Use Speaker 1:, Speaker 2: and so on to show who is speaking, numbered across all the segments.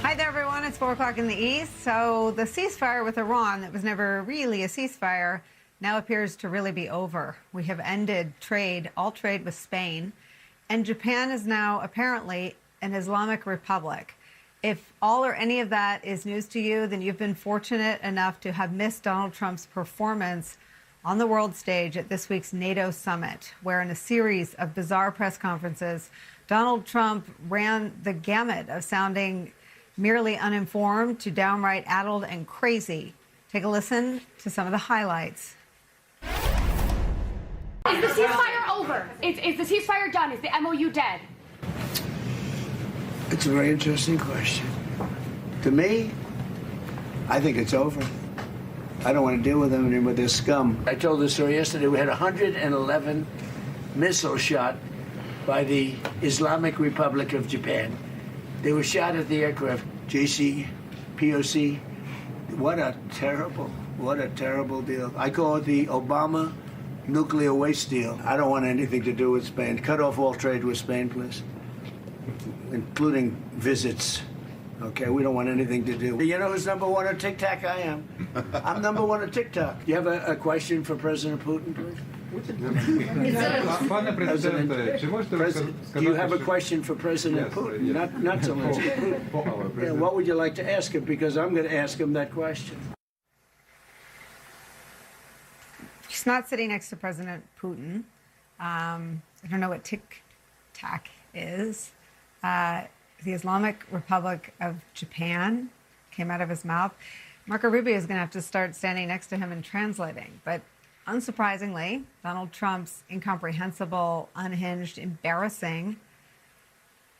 Speaker 1: Hi there, everyone. It's 4 o'clock in the East. So the ceasefire with Iran that was never really a ceasefire now appears to really be over. We have ended all trade with Spain, and Japan is now apparently an Islamic republic. If all or any of that is news to you, then you've been fortunate enough to have missed Donald Trump's performance on the world stage at this week's NATO summit, where in a series of bizarre press conferences, Donald Trump ran the gamut of sounding merely uninformed to downright addled and crazy. Take a listen to some of the highlights.
Speaker 2: Is the ceasefire over? Is the ceasefire done? Is the MOU dead?
Speaker 3: It's a very interesting question. To me, I think it's over. I don't want to deal with them anymore. They're scum. I told this story yesterday. We had 111 missiles shot by the Islamic Republic of Japan. They were shot at the aircraft. JC, POC. What a terrible deal. I call it the Obama nuclear waste deal. I don't want anything to do with Spain. Cut off all trade with Spain, please, including visits. Okay, we don't want anything to do. You know who's number one on TikTok? I am. I'm number one on TikTok. You have a question for President Putin, please? Do you have a question for President Putin? Not Zelensky. Yeah, what would you like to ask him? Because I'm going to ask him that question.
Speaker 1: He's not sitting next to President Putin. I don't know what TikTok is. The Islamic Republic of Japan came out of his mouth. Marco Rubio is going to have to start standing next to him and translating. But unsurprisingly, Donald Trump's incomprehensible, unhinged, embarrassing,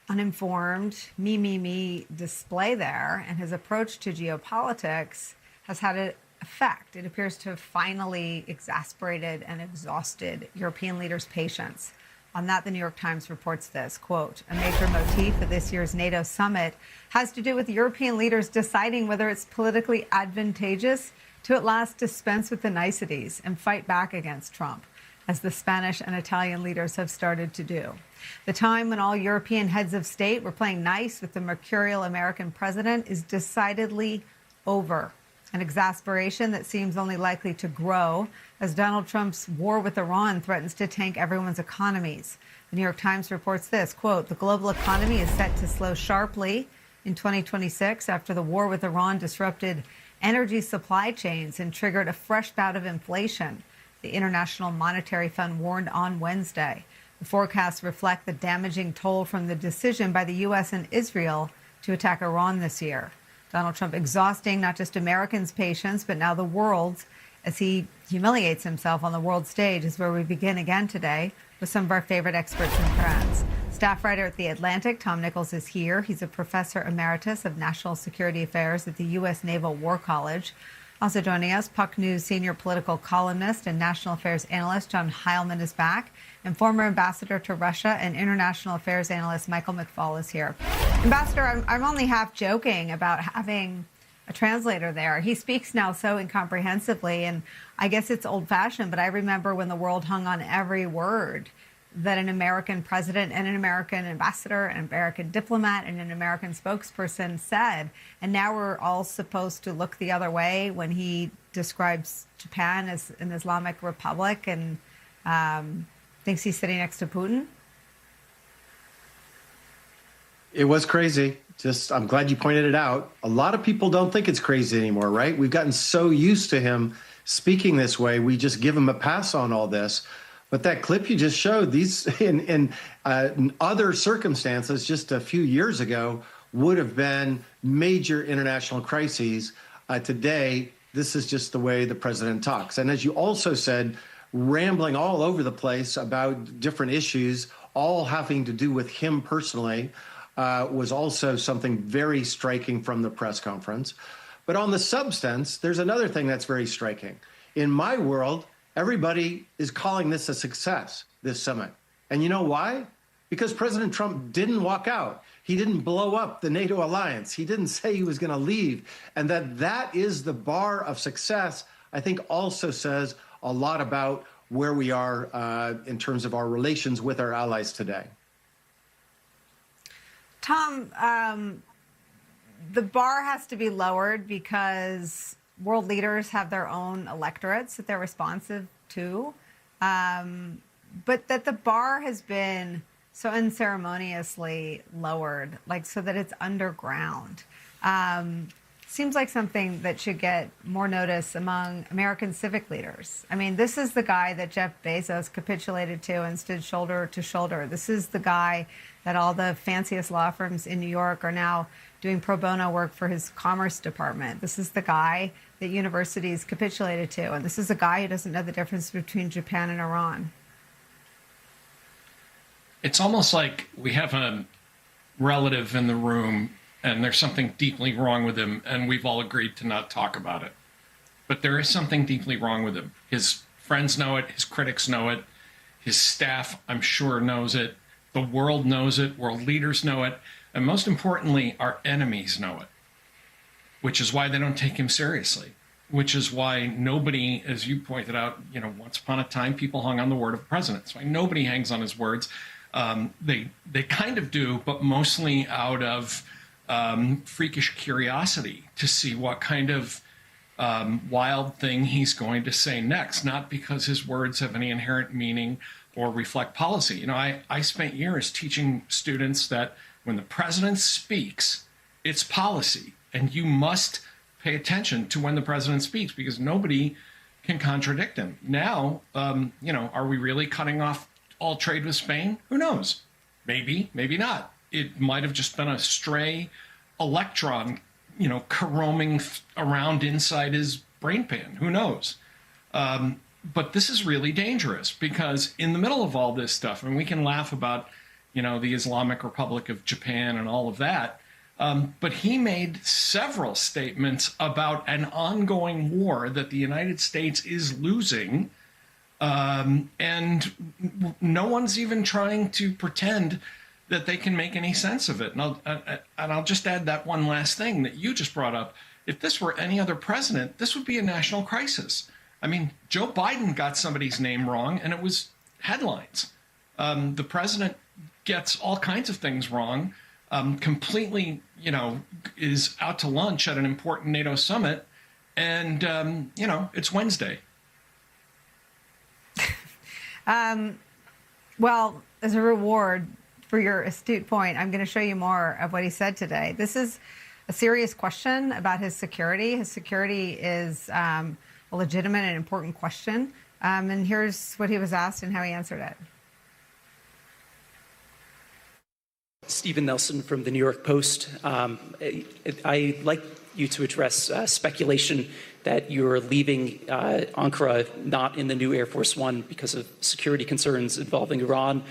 Speaker 1: uninformed, me display there and his approach to geopolitics has had an effect. It appears to have finally exasperated and exhausted European leaders' patience. On that, the New York Times reports this, quote, a major motif of this year's NATO summit has to do with European leaders deciding whether it's politically advantageous to at last dispense with the niceties and fight back against Trump, as the Spanish and Italian leaders have started to do. The time when all European heads of state were playing nice with the mercurial American president is decidedly over. An exasperation that seems only likely to grow as Donald Trump's war with Iran threatens to tank everyone's economies. The New York Times reports this, quote, the global economy is set to slow sharply in 2026 after the war with Iran disrupted energy supply chains and triggered a fresh bout of inflation, the International Monetary Fund warned on Wednesday. The forecasts reflect the damaging toll from the decision by the U.S. and Israel to attack Iran this year. Donald Trump exhausting not just Americans' patience, but now the world's, as he humiliates himself on the world stage, is where we begin again today with some of our favorite experts and friends. Staff writer at The Atlantic, Tom Nichols, is here. He's a professor emeritus of national security affairs at the U.S. Naval War College. Also joining us, Puck News senior political columnist and national affairs analyst John Heilman is back, and former ambassador to Russia and international affairs analyst Michael McFaul is here. Ambassador, I'm only half joking about having a translator there. He speaks now so incomprehensibly, and I guess it's old-fashioned, but I remember when the world hung on every word that an American president and an American ambassador, an American diplomat, and an American spokesperson said. And now we're all supposed to look the other way when he describes Japan as an Islamic republic and thinks he's sitting next to Putin.
Speaker 4: It was crazy. I'm glad you pointed it out. A lot of people don't think it's crazy anymore, right? We've gotten so used to him speaking this way, we just give him a pass on all this. But that clip you just showed, these in other circumstances just a few years ago would have been major international crises. Today, this is just the way the president talks. And as you also said, rambling all over the place about different issues, all having to do with him personally, was also something very striking from the press conference. But on the substance, there's another thing that's very striking. In my world, everybody is calling this a success, this summit. And you know why? Because President Trump didn't walk out. He didn't blow up the NATO alliance. He didn't say he was going to leave. And that is the bar of success, I think also says a lot about where we are in terms of our relations with our allies today.
Speaker 1: Tom, the bar has to be lowered because world leaders have their own electorates that they're responsive to. But that the bar has been so unceremoniously lowered, like so that it's underground, seems like something that should get more notice among American civic leaders. I mean, this is the guy that Jeff Bezos capitulated to and stood shoulder to shoulder. This is the guy that all the fanciest law firms in New York are now doing pro bono work for his commerce department. This is the guy that universities capitulated to. And this is a guy who doesn't know the difference between Japan and Iran.
Speaker 5: It's almost like we have a relative in the room and there's something deeply wrong with him, and we've all agreed to not talk about it. But there is something deeply wrong with him. His friends know it, his critics know it, his staff, I'm sure, knows it, the world knows it, world leaders know it, and most importantly, our enemies know it, which is why they don't take him seriously, which is why nobody, as you pointed out, once upon a time, people hung on the word of the president. That's why nobody hangs on his words. They kind of do, but mostly out of freakish curiosity to see what kind of wild thing he's going to say next, not because his words have any inherent meaning or reflect policy. I spent years teaching students that when the president speaks, it's policy, and you must pay attention to when the president speaks because nobody can contradict him. Now, are we really cutting off all trade with Spain? Who knows? Maybe, maybe not. It might have just been a stray electron, roaming around inside his brain pan. Who knows? But this is really dangerous because in the middle of all this stuff, and we can laugh about, the Islamic Republic of Japan and all of that, but he made several statements about an ongoing war that the United States is losing, and no one's even trying to pretend that they can make any sense of it. And I'll just add that one last thing that you just brought up. If this were any other president, this would be a national crisis. I mean, Joe Biden got somebody's name wrong, and it was headlines. The president gets all kinds of things wrong, completely, is out to lunch at an important NATO summit, and, it's Wednesday.
Speaker 1: Well, as a reward for your astute point, I'm going to show you more of what he said today. This is a serious question about his security. His security is a legitimate and important question. And here's what he was asked and how he answered it.
Speaker 6: Stephen Nelson from the New York Post. I'd like you to address speculation that you're leaving Ankara not in the new Air Force One because of security concerns involving Iran.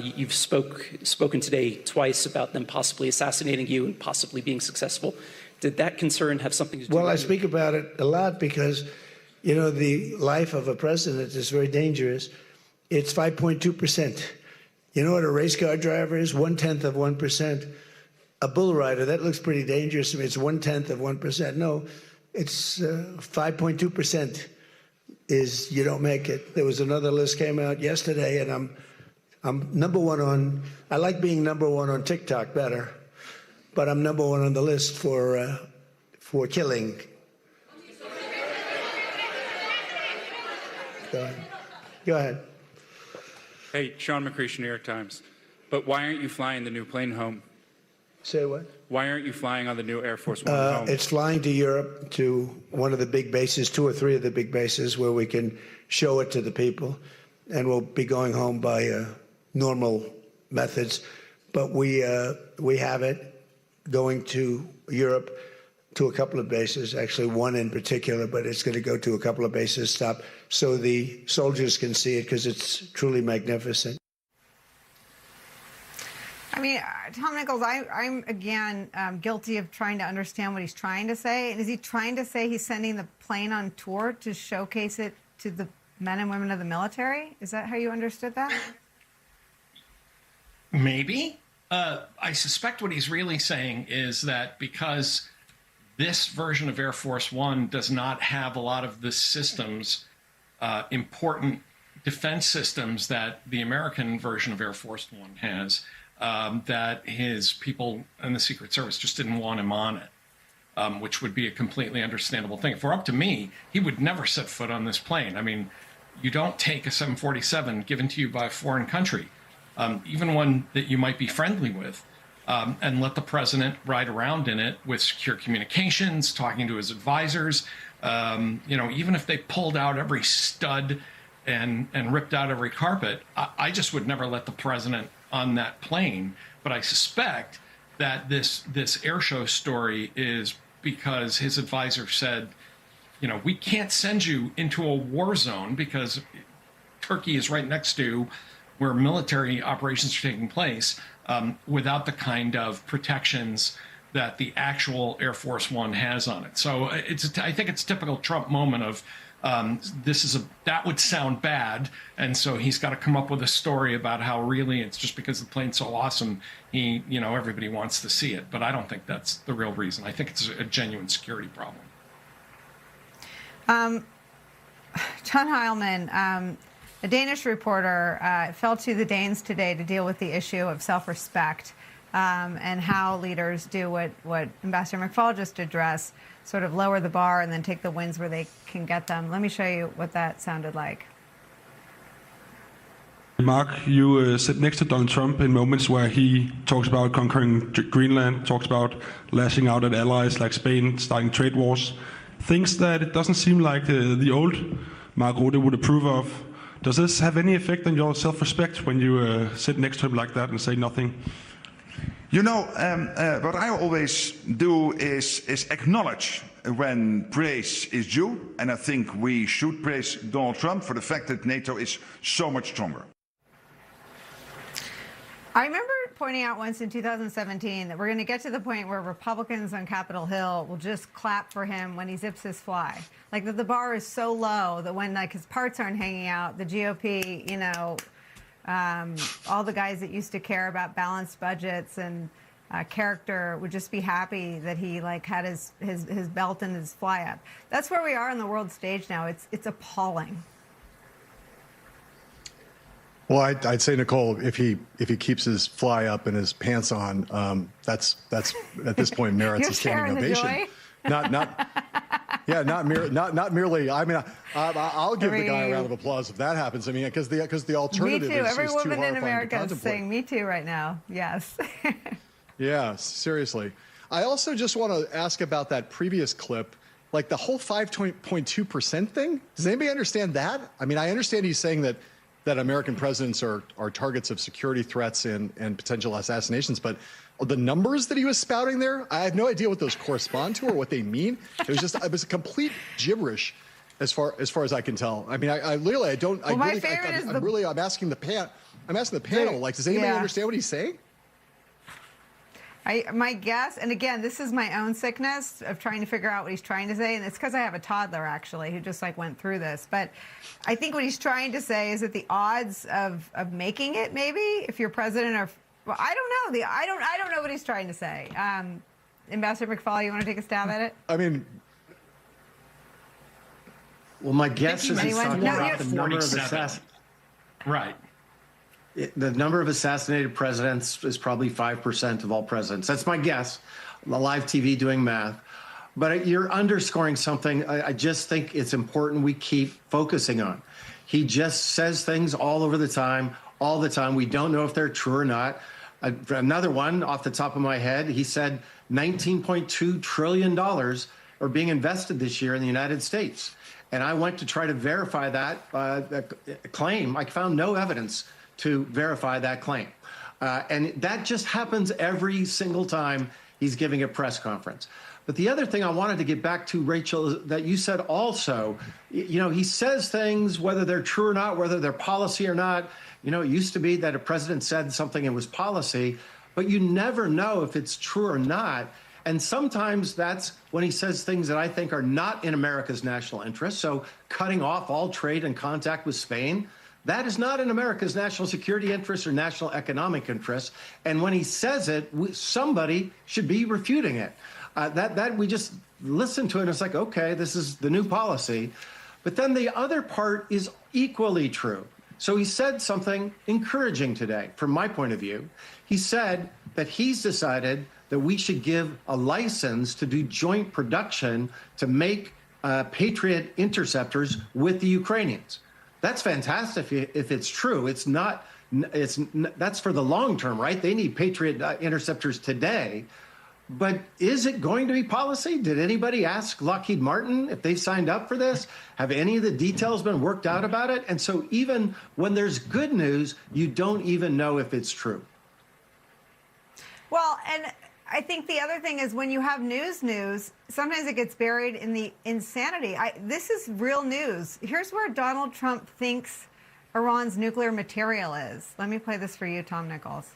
Speaker 6: You've spoken today twice about them possibly assassinating you and possibly being successful. Did that concern have something to do with it?
Speaker 3: Well, I speak about it a lot because, the life of a president is very dangerous. It's 5.2%. You know what a race car driver is? 1/10 of 1%. A bull rider, that looks pretty dangerous to me. It's 1/10 of 1%. No, it's 5.2% is you don't make it. There was another list came out yesterday, and I'm number one on. I like being number one on TikTok better, but I'm number one on the list for killing. Go ahead.
Speaker 7: Hey, Sean McCreesh, New York Times. But why aren't you flying the new plane home?
Speaker 3: Say what?
Speaker 7: Why aren't you flying on the new Air Force One home?
Speaker 3: It's flying to Europe, to one of the big bases, 2 or 3 of the big bases, where we can show it to the people. And we'll be going home by normal methods. But we have it going to Europe to a couple of bases, actually one in particular, but it's going to go to a couple of bases, stop, so the soldiers can see it because it's truly magnificent.
Speaker 1: I mean, Tom Nichols, I'm again guilty of trying to understand what he's trying to say. Is he trying to say he's sending the plane on tour to showcase it to the men and women of the military? Is that how you understood that?
Speaker 5: Maybe. I suspect what he's really saying is that because this version of Air Force One does not have a lot of the systems, important defense systems that the American version of Air Force One has, that his people in the Secret Service just didn't want him on it, which would be a completely understandable thing. If it were up to me, he would never set foot on this plane. I mean, you don't take a 747 given to you by a foreign country, even one that you might be friendly with, and let the president ride around in it with secure communications, talking to his advisors. Even if they pulled out every stud and ripped out every carpet, I just would never let the president on that plane. But I suspect that this air show story is because his advisor said, we can't send you into a war zone because Turkey is right next to where military operations are taking place, without the kind of protections that the actual Air Force One has on it. So I think it's a typical Trump moment of that would sound bad, and so he's got to come up with a story about how really it's just because the plane's so awesome, everybody wants to see it. But I don't think that's the real reason. I think it's a genuine security problem.
Speaker 1: John Heilman, a Danish reporter, fell to the Danes today to deal with the issue of self-respect and how leaders do what Ambassador McFaul just addressed, sort of lower the bar and then take the wins where they can get them. Let me show you what that sounded like.
Speaker 8: Mark, you sit next to Donald Trump in moments where he talks about conquering Greenland, talks about lashing out at allies like Spain, starting trade wars, things that it doesn't seem like the old Mark Rutte would approve of. Does this have any effect on your self-respect when you sit next to him like that and say nothing?
Speaker 9: What I always do is acknowledge when praise is due, and I think we should praise Donald Trump for the fact that NATO is so much stronger.
Speaker 1: I remember pointing out once in 2017 that we're going to get to the point where Republicans on Capitol Hill will just clap for him when he zips his fly. Like that the bar is so low that when his parts aren't hanging out, the GOP, all the guys that used to care about balanced budgets and character would just be happy that he had his belt and his fly up. That's where we are on the world stage now. It's appalling.
Speaker 10: Well, I'd say, Nicolle, if he keeps his fly up and his pants on, that's at this point merits a standing ovation. Not merely. I mean, I'll give the guy a round of applause if that happens. I mean, because the alternative
Speaker 1: me too.
Speaker 10: is
Speaker 1: Every
Speaker 10: is too
Speaker 1: woman in
Speaker 10: horrifying
Speaker 1: America
Speaker 10: to
Speaker 1: is saying "me too" right now. Yes.
Speaker 10: Yeah, seriously. I also just want to ask about that previous clip, like the whole 5.2% thing. Does anybody understand that? I mean, I understand he's saying that American presidents are targets of security threats and potential assassinations, but the numbers that he was spouting there, I have no idea what those correspond to or what they mean. It was a complete gibberish as far as I can tell. I mean, I'm asking the panel, like, does anybody understand what he's saying?
Speaker 1: My guess, and again, this is my own sickness of trying to figure out what he's trying to say, and it's because I have a toddler, actually, who just, went through this. But I think what he's trying to say is that the odds of making it, maybe, if you're president, are... Well, I don't know. I don't know what he's trying to say. Ambassador McFaul, you want to take a stab at it?
Speaker 10: I mean...
Speaker 4: Well, my guess is he's talking about the number of assassinations.
Speaker 5: Right.
Speaker 4: The number of assassinated presidents is probably 5% of all presidents. That's my guess. Live TV doing math. But you're underscoring something I just think it's important we keep focusing on. He just says things all over the time, all the time. We don't know if they're true or not. Another one off the top of my head, he said $19.2 trillion are being invested this year in the United States. And I went to try to verify that claim. I found no evidence to verify that claim. And that just happens every single time he's giving a press conference. But the other thing I wanted to get back to, Rachel, is that you said also, he says things, whether they're true or not, whether they're policy or not. It used to be that a president said something and was policy, but you never know if it's true or not. And sometimes that's when he says things that I think are not in America's national interest. So cutting off all trade and contact with Spain, that is not in America's national security interest or national economic interest. And when he says it, somebody should be refuting it. That we just listen to it and it's like, okay, this is the new policy. But then the other part is equally true. So he said something encouraging today, from my point of view. He said that he's decided that we should give a license to do joint production to make Patriot interceptors with the Ukrainians. That's fantastic if it's true. That's for the long term, right? They need Patriot interceptors today. But is it going to be policy? Did anybody ask Lockheed Martin if they signed up for this? Have any of the details been worked out about it? And so even when there's good news, you don't even know if it's true.
Speaker 1: Well, and I think the other thing is when you have news, sometimes it gets buried in the insanity. This is real news. Here's where Donald Trump thinks Iran's nuclear material is. Let me play this for you, Tom Nichols.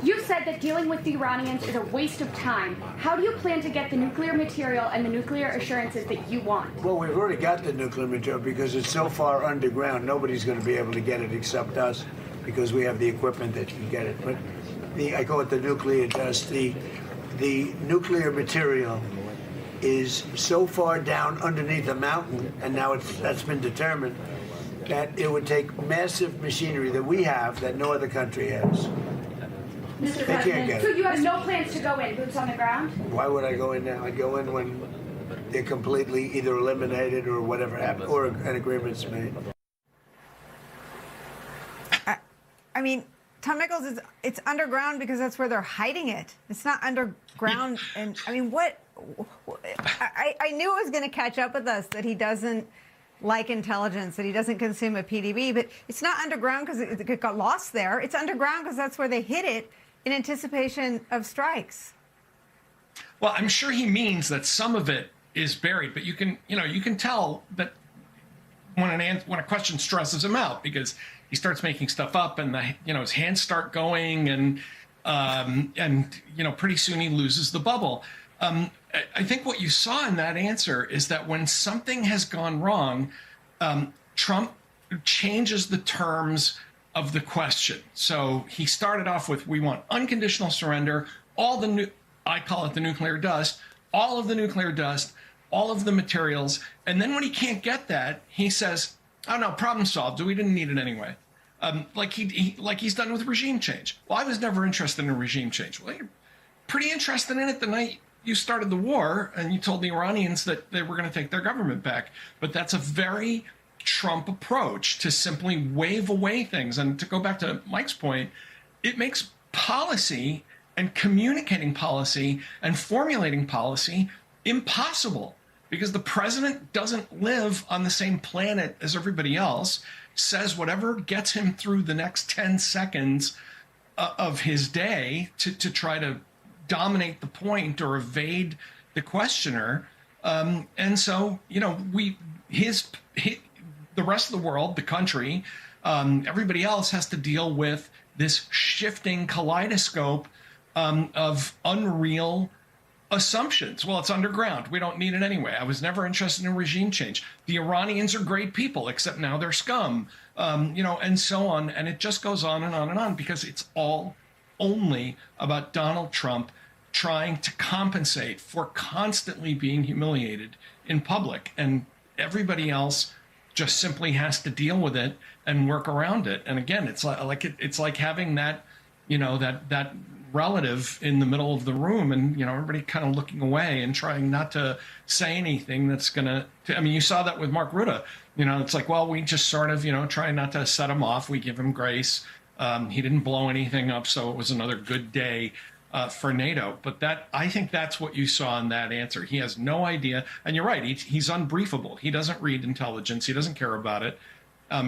Speaker 2: You said that dealing with the Iranians is a waste of time. How do you plan to get the nuclear material and the nuclear assurances that you want?
Speaker 3: Well, we've already got the nuclear material because it's so far underground, nobody's going to be able to get it except us because we have the equipment that can get it. But I call it the nuclear dust. The nuclear material is so far down underneath a mountain, and now that's been determined, that it would take massive machinery that we have that no other country has.
Speaker 2: Mr. President, so you have no plans to go in, boots on the ground?
Speaker 3: Why would I go in now? I'd go in when they're completely either eliminated or whatever happened, or an agreement's made.
Speaker 1: I mean, Tom Nichols, it's underground because that's where they're hiding it. It's not underground. And I mean, I knew it was going to catch up with us that he doesn't like intelligence, that he doesn't consume a PDB, but it's not underground because it got lost there. It's underground because that's where they hid it in anticipation of strikes.
Speaker 5: Well, I'm sure he means that some of it is buried, but you can tell that when a question stresses him out because he starts making stuff up and his hands start going and pretty soon he loses the bubble. I think what you saw in that answer is that when something has gone wrong, Trump changes the terms of the question. So he started off with, we want unconditional surrender, I call it the nuclear dust, all of the nuclear dust, all of the materials. And then when he can't get that, he says, oh no, problem solved. We didn't need it anyway. Like he's done with regime change. Well, I was never interested in regime change. Well, you're pretty interested in it the night you started the war and you told the Iranians that they were going to take their government back. But that's a very Trump approach to simply wave away things. And to go back to Mike's point, it makes policy and communicating policy and formulating policy impossible because the president doesn't live on the same planet as everybody else, says whatever gets him through the next 10 seconds of his day to try to dominate the point or evade the questioner. And so, the rest of the world, the country, everybody else has to deal with this shifting kaleidoscope of unreal assumptions. Well, it's underground. We don't need it anyway. I was never interested in regime change. The Iranians are great people, except now they're scum, and so on. And it just goes on and on and on because it's all only about Donald Trump trying to compensate for constantly being humiliated in public. And everybody else just simply has to deal with it and work around it. And again, it's like having that, that relative in the middle of the room and, everybody kind of looking away and trying not to say anything that's going to, you saw that with Mark Rutte. It's like, well, we just sort of, try not to set him off. We give him grace. He didn't blow anything up. So it was another good day for NATO. But I think that's what you saw in that answer. He has no idea. And you're right. He's unbriefable. He doesn't read intelligence. He doesn't care about it.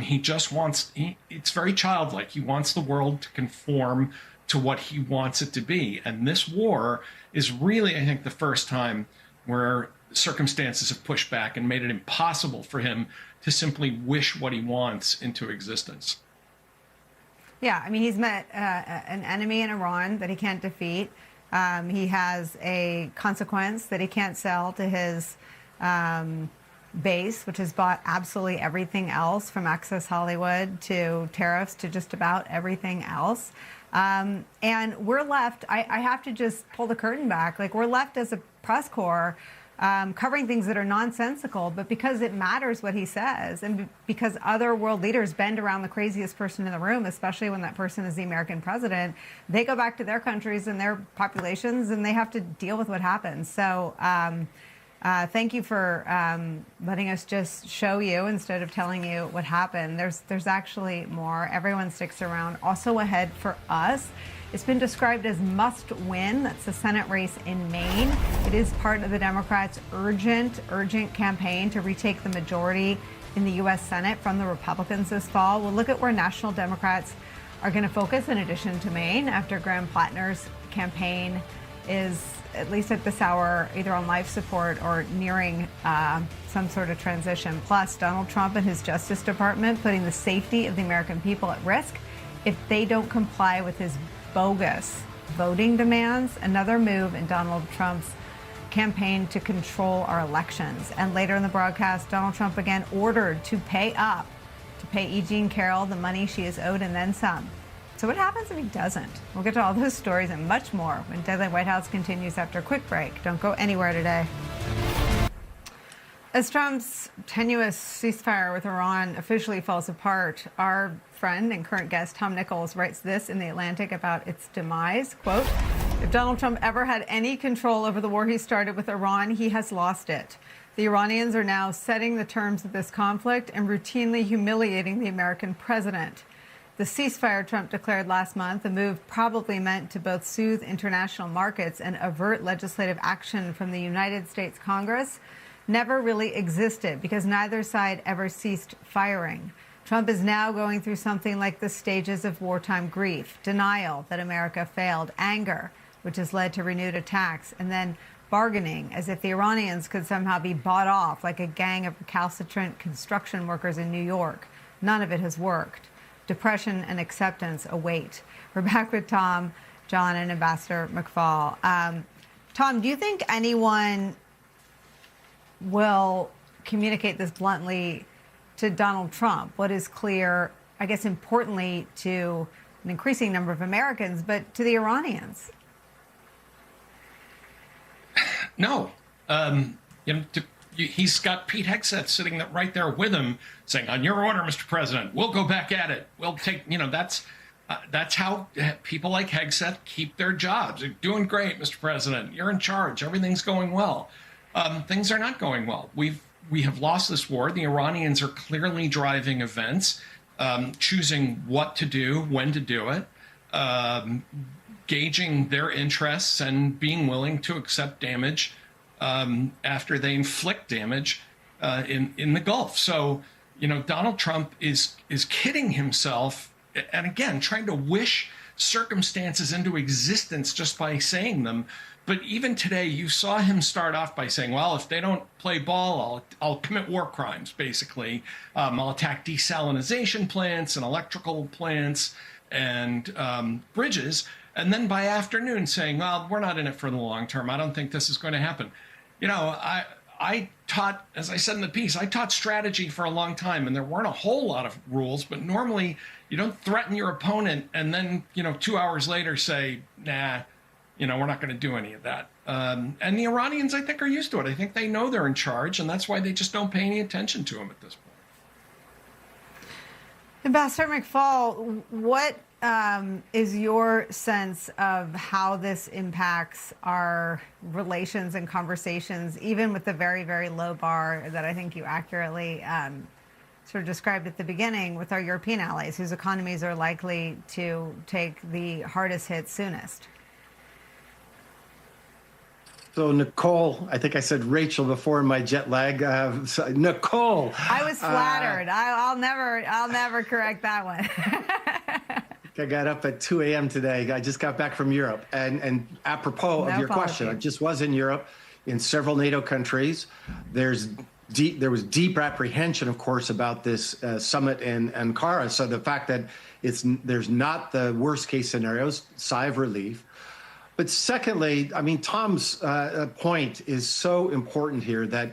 Speaker 5: He just wants, it's very childlike. He wants the world to conform to what he wants it to be. And this war is really, I think, the first time where circumstances have pushed back and made it impossible for him to simply wish what he wants into existence.
Speaker 1: Yeah, he's met an enemy in Iran that he can't defeat. He has a consequence that he can't sell to his base, which has bought absolutely everything else from Access Hollywood to tariffs to just about everything else. And we're left, I have to just pull the curtain back, we're left as a press corps covering things that are nonsensical, but because it matters what he says, and because other world leaders bend around the craziest person in the room, especially when that person is the American president, they go back to their countries and their populations, and they have to deal with what happens. So thank you for letting us just show you instead of telling you what happened. There's actually more. Everyone sticks around. Also ahead for us, it's been described as must win. That's the Senate race in Maine. It is part of the Democrats' urgent campaign to retake the majority in the U.S. Senate from the Republicans this fall. We'll look at where national Democrats are going to focus in addition to Maine after Graham Plattner's campaign is, at least at this hour, either on life support or nearing some sort of transition. Plus, Donald Trump and his Justice Department putting the safety of the American people at risk if they don't comply with his bogus voting demands, another move in Donald Trump's campaign to control our elections. And later in the broadcast, Donald Trump again ordered to pay E. Jean Carroll the money she is owed and then some. So what happens if he doesn't? We'll get to all those stories and much more when Deadline White House continues after a quick break. Don't go anywhere today. As Trump's tenuous ceasefire with Iran officially falls apart, our friend and current guest Tom Nichols writes this in The Atlantic about its demise. Quote, if Donald Trump ever had any control over the war he started with Iran, he has lost it. The Iranians are now setting the terms of this conflict and routinely humiliating the American president. The ceasefire Trump declared last month, a move probably meant to both soothe international markets and avert legislative action from the United States Congress, never really existed because neither side ever ceased firing. Trump is now going through something like the stages of wartime grief, denial that America failed, anger, which has led to renewed attacks, and then bargaining as if the Iranians could somehow be bought off like a gang of recalcitrant construction workers in New York. None of it has worked. Depression and acceptance await. We're back with Tom, John, and Ambassador McFaul. Tom, do you think anyone will communicate this bluntly to Donald Trump? What is clear, I guess, importantly to an increasing number of Americans, but to the Iranians?
Speaker 5: No. He's got Pete Hegseth sitting right there with him saying, on your order, Mr. President, we'll go back at it. We'll take, that's how people like Hegseth keep their jobs. They're doing great, Mr. President. You're in charge. Everything's going well. Things are not going well. We have lost this war. The Iranians are clearly driving events, choosing what to do, when to do it, gauging their interests and being willing to accept damage after they inflict damage in the Gulf. So, Donald Trump is kidding himself and, again, trying to wish circumstances into existence just by saying them. But even today, you saw him start off by saying, well, if they don't play ball, I'll commit war crimes, basically. I'll attack desalinization plants and electrical plants and bridges. And then by afternoon saying, well, we're not in it for the long term. I don't think this is going to happen. I taught, as I said in the piece, I taught strategy for a long time, and there weren't a whole lot of rules. But normally you don't threaten your opponent and then, 2 hours later say, nah, we're not going to do any of that. And the Iranians, I think, are used to it. I think they know they're in charge, and that's why they just don't pay any attention to him at this point.
Speaker 1: Ambassador McFaul, what is your sense of how this impacts our relations and conversations, even with the very, very low bar that I think you accurately sort of described at the beginning with our European allies, whose economies are likely to take the hardest hit soonest?
Speaker 4: So Nicolle, I think I said Rachel before in my jet lag. Nicolle.
Speaker 1: I was flattered. I'll never correct that one.
Speaker 4: I got up at 2 a.m. today. I just got back from Europe. And apropos of your question, I just was in Europe in several NATO countries. There was deep apprehension, of course, about this summit in Ankara. So the fact that there's not the worst case scenarios, sigh of relief. But secondly, I mean, Tom's point is so important here that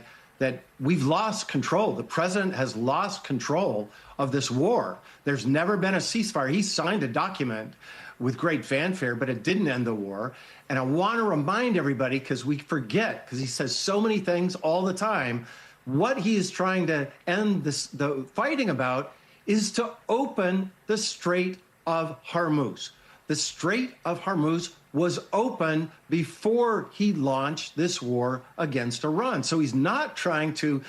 Speaker 4: we've lost control. The president has lost control of this war. There's never been a ceasefire. He signed a document with great fanfare, but it didn't end the war. And I want to remind everybody, because we forget, because he says so many things all the time, what he is trying to end the fighting about is to open the Strait of Hormuz. The Strait of Hormuz was open before he launched this war against Iran. So he's not trying to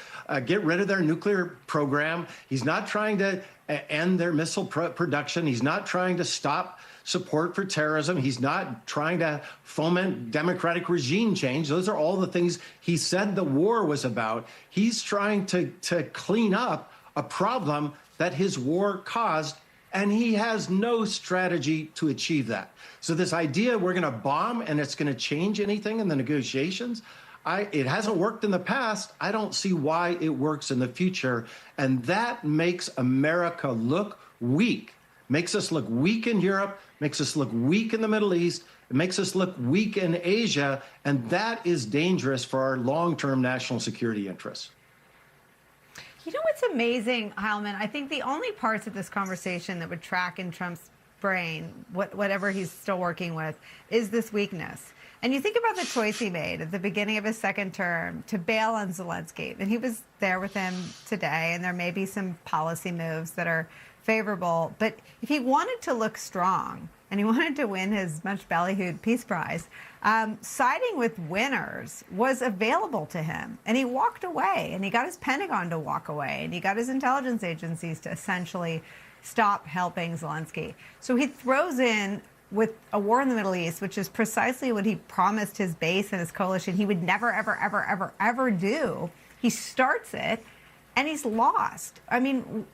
Speaker 4: get rid of their nuclear program. He's not trying to end their missile production. He's not trying to stop support for terrorism. He's not trying to foment democratic regime change. Those are all the things he said the war was about. He's trying to clean up a problem that his war caused, and he has no strategy to achieve that. So this idea we're going to bomb and it's going to change anything in the negotiations, it hasn't worked in the past. I don't see why it works in the future. And that makes America look weak, makes us look weak in Europe, makes us look weak in the Middle East, it makes us look weak in Asia. And that is dangerous for our long-term national security interests.
Speaker 1: You know what's amazing, Heilman? I think the only parts of this conversation that would track in Trump's brain, whatever he's still working with, is this weakness. And you think about the choice he made at the beginning of his second term to bail on Zelensky. And he was there with him today, and there may be some policy moves that are favorable. But if he wanted to look strong and he wanted to win his much ballyhooed Peace Prize, siding with winners was available to him. And he walked away, and he got his Pentagon to walk away, and he got his intelligence agencies to essentially stop helping Zelensky. So he throws in with a war in the Middle East, which is precisely what he promised his base and his coalition he would never, ever, ever, ever, ever do. He starts it, and he's lost. I mean,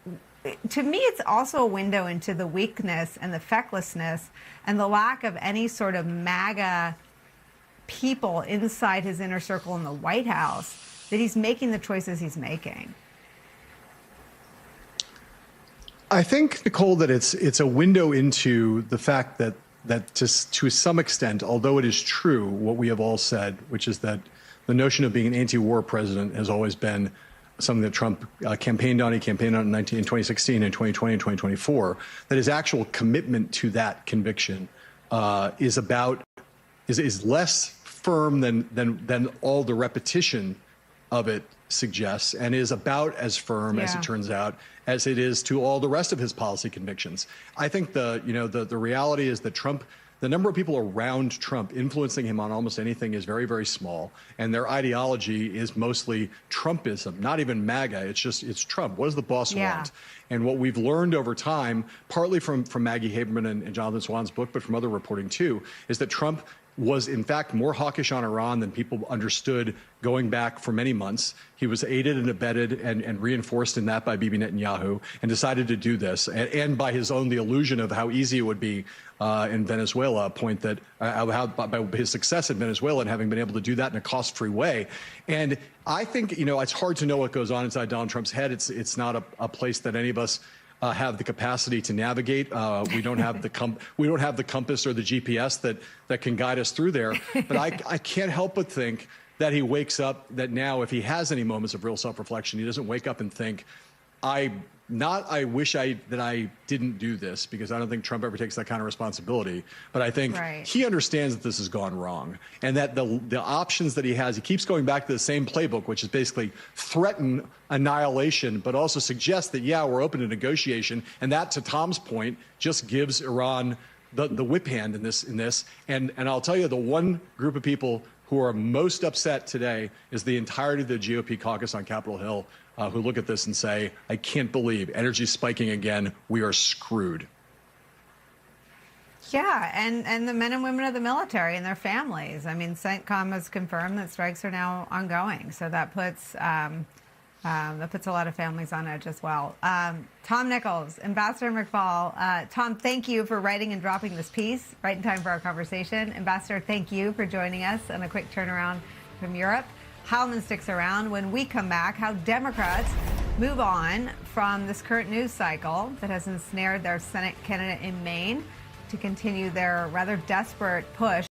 Speaker 1: to me, it's also a window into the weakness and the fecklessness and the lack of any sort of MAGA people inside his inner circle in the White House that he's making the choices he's making.
Speaker 10: I think, Nicolle, that it's a window into the fact that to some extent, although it is true what we have all said, which is that the notion of being an anti-war president has always been something that Trump campaigned on. He campaigned on in 2016 and 2020 and 2024. That his actual commitment to that conviction is less firm than all the repetition of it suggests, and is about as firm, as it turns out, as it is to all the rest of his policy convictions. I think the reality is that Trump, the number of people around Trump influencing him on almost anything is very, very small, and their ideology is mostly Trumpism, not even MAGA. It's Trump. What does the boss want? And what we've learned over time, partly from Maggie Haberman and Jonathan Swan's book, but from other reporting too, is that Trump was in fact more hawkish on Iran than people understood going back for many months. He was aided and abetted and reinforced in that by Bibi Netanyahu, and decided to do this, and by his own, the illusion of how easy it would be in Venezuela, a point that by his success in Venezuela and having been able to do that in a cost-free way. And I think, it's hard to know what goes on inside Donald Trump's head. It's not a place that any of us have the capacity to navigate. We don't have the compass or the GPS that can guide us through there. But I can't help but think that he wakes up, that now if he has any moments of real self-reflection, he doesn't wake up and think, I wish that I didn't do this, because I don't think Trump ever takes that kind of responsibility. But I think he understands that this has gone wrong, and that the options that he has, he keeps going back to the same playbook, which is basically threaten annihilation, but also suggest that, we're open to negotiation. And that, to Tom's point, just gives Iran the whip hand in this. And I'll tell you, the one group of people who are most upset today is the entirety of the GOP caucus on Capitol Hill, who look at this and say, I can't believe energy's spiking again. We are screwed. Yeah, and the men and women of the military and their families. I mean, CENTCOM has confirmed that strikes are now ongoing, so that puts a lot of families on edge as well. Tom Nichols, Ambassador McFaul. Tom, thank you for writing and dropping this piece right in time for our conversation. Ambassador, thank you for joining us on a quick turnaround from Europe. Heilman sticks around. When we come back, how Democrats move on from this current news cycle that has ensnared their Senate candidate in Maine to continue their rather desperate push